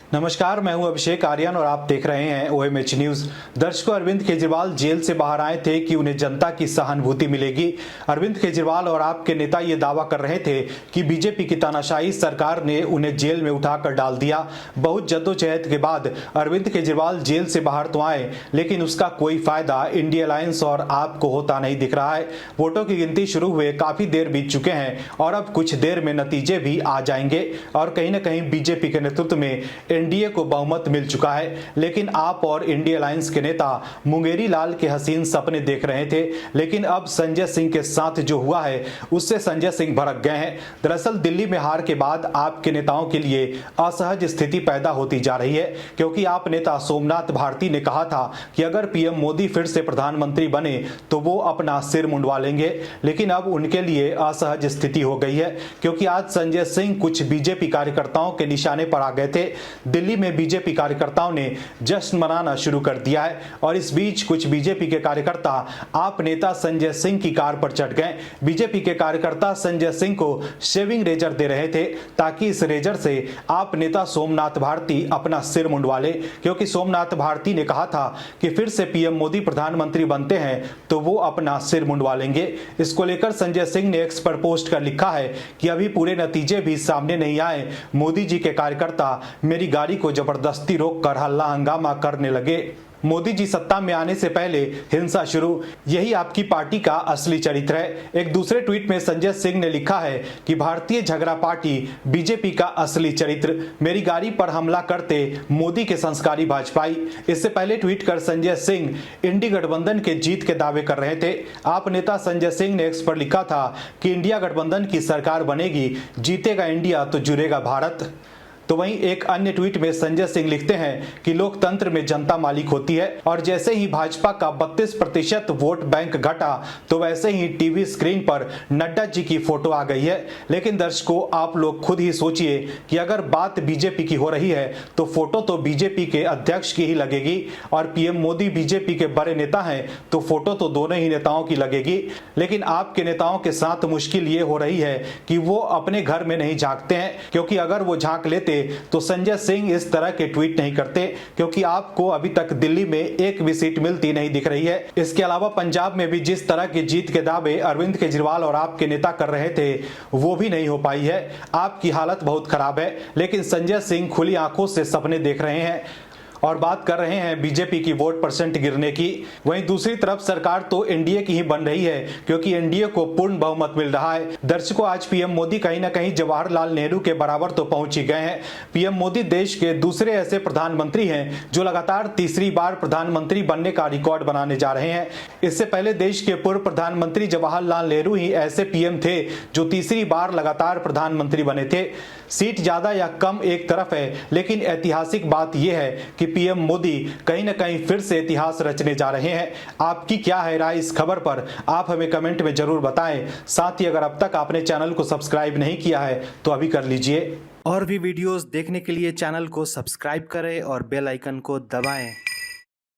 नमस्कार, मैं हूं अभिषेक आर्यन और आप देख रहे हैं OMH न्यूज। दर्शकों, अरविंद केजरीवाल जेल से बाहर आए थे कि उन्हें जनता की सहानुभूति मिलेगी। अरविंद केजरीवाल और आपके नेता ये दावा कर रहे थे कि बीजेपी की तानाशाही सरकार ने उन्हें जेल में उठाकर डाल दिया। बहुत जद्दोजहद के बाद अरविंद केजरीवाल जेल से बाहर तो आए, लेकिन उसका कोई फायदा इंडिया अलायंस और आपको होता नहीं दिख रहा है। वोटों की गिनती शुरू हुए काफी देर बीत चुके हैं और अब कुछ देर में नतीजे भी आ जाएंगे और कहीं न कहीं बीजेपी के नेतृत्व में एनडीए को बहुमत मिल चुका है। लेकिन आप और इंडिया अलायंस के नेता मुंगेरी लाल के हसीन सपने देख रहे थे, लेकिन अब संजय सिंह के साथ जो हुआ है उससे संजय सिंह भड़क गए हैं। दरअसल दिल्ली में हार के बाद आपके नेताओं के लिए असहज स्थिति पैदा होती जा रही है, क्योंकि आप नेता सोमनाथ भारती ने कहा था कि अगर पीएम मोदी फिर से प्रधानमंत्री बने तो वो अपना सिर मुंडवा लेंगे। लेकिन अब उनके लिए असहज स्थिति हो गई है, क्योंकि आज संजय सिंह कुछ बीजेपी कार्यकर्ताओं के निशाने पर आ गए थे। दिल्ली में बीजेपी कार्यकर्ताओं ने जश्न मनाना शुरू कर दिया है और इस बीच कुछ बीजेपी के कार्यकर्ता आप नेता संजय सिंह की कार पर चढ़ गए। बीजेपी के कार्यकर्ता संजय सिंह को शेविंग रेजर दे रहे थे ताकि इस रेजर से आप नेता सोमनाथ भारती अपना सिर मुंडवा ले, क्योंकि सोमनाथ भारती ने कहा था कि फिर से पीएम मोदी प्रधानमंत्री बनते हैं तो वो अपना सिर मुंडवा लेंगे। इसको लेकर संजय सिंह ने एक्स पर पोस्ट कर लिखा है कि अभी पूरे नतीजे भी सामने नहीं आए, मोदी जी के कार्यकर्ता मेरी गाड़ी को जबरदस्ती रोककर हल्ला हंगामा करने लगे। मोदी जी सत्ता में आने से पहले हिंसा शुरू, यही आपकी पार्टी का असली चरित्र है। एक दूसरे ट्वीट में संजय सिंह ने लिखा है कि भारतीय झगड़ा पार्टी बीजेपी का असली चरित्र, मेरी गाड़ी पर हमला करते मोदी के संस्कारी भाजपाई। इससे पहले ट्वीट कर संजय सिंह इंडी गठबंधन के जीत के दावे कर रहे थे। आप नेता संजय सिंह ने एक्स पर लिखा था कि इंडिया गठबंधन की सरकार बनेगी, जीतेगा इंडिया तो जुड़ेगा भारत। तो वहीं एक अन्य ट्वीट में संजय सिंह लिखते हैं कि लोकतंत्र में जनता मालिक होती है और जैसे ही भाजपा का 32% वोट बैंक घटा तो वैसे ही टीवी स्क्रीन पर नड्डा जी की फोटो आ गई है। लेकिन दर्शकों, आप लोग खुद ही सोचिए कि अगर बात बीजेपी की हो रही है तो फोटो तो बीजेपी के अध्यक्ष की ही लगेगी और पीएम मोदी बीजेपी के बड़े नेता हैं तो फोटो तो दोनों ही नेताओं की लगेगी। लेकिन आपके नेताओं के साथ मुश्किल ये हो रही है कि वो अपने घर में नहीं झांकते हैं, क्योंकि अगर वो झांक लेते तो संजय सिंह इस तरह के ट्वीट नहीं करते, क्योंकि आपको अभी तक दिल्ली में एक भी सीट मिलती नहीं दिख रही है। इसके अलावा पंजाब में भी जिस तरह की जीत के दावे अरविंद केजरीवाल और आपके नेता कर रहे थे वो भी नहीं हो पाई है। आपकी हालत बहुत खराब है, लेकिन संजय सिंह खुली आंखों से सपने देख रहे हैं और बात कर रहे हैं बीजेपी की वोट परसेंट गिरने की। वहीं दूसरी तरफ सरकार तो एनडीए की ही बन रही है, क्योंकि एनडीए को पूर्ण बहुमत मिल रहा है। दर्शकों, आज पीएम मोदी कहीं ना कहीं जवाहरलाल नेहरू के बराबर तो पहुंच ही गए हैं। पीएम मोदी देश के दूसरे ऐसे प्रधानमंत्री हैं जो लगातार तीसरी बार प्रधानमंत्री बनने का रिकॉर्ड बनाने जा रहे हैं। इससे पहले देश के पूर्व प्रधानमंत्री जवाहरलाल नेहरू ही ऐसे पीएम थे जो तीसरी बार लगातार प्रधानमंत्री बने थे। सीट ज्यादा या कम एक तरफ है, लेकिन ऐतिहासिक बात यह है कि पीएम मोदी कहीं ना कहीं फिर से इतिहास रचने जा रहे हैं। आपकी क्या है राय इस खबर पर, आप हमें कमेंट में जरूर बताएं। साथ ही अगर अब तक आपने चैनल को सब्सक्राइब नहीं किया है तो अभी कर लीजिए। और भी वीडियोस देखने के लिए चैनल को सब्सक्राइब करें और बेल आइकन को दबाएं।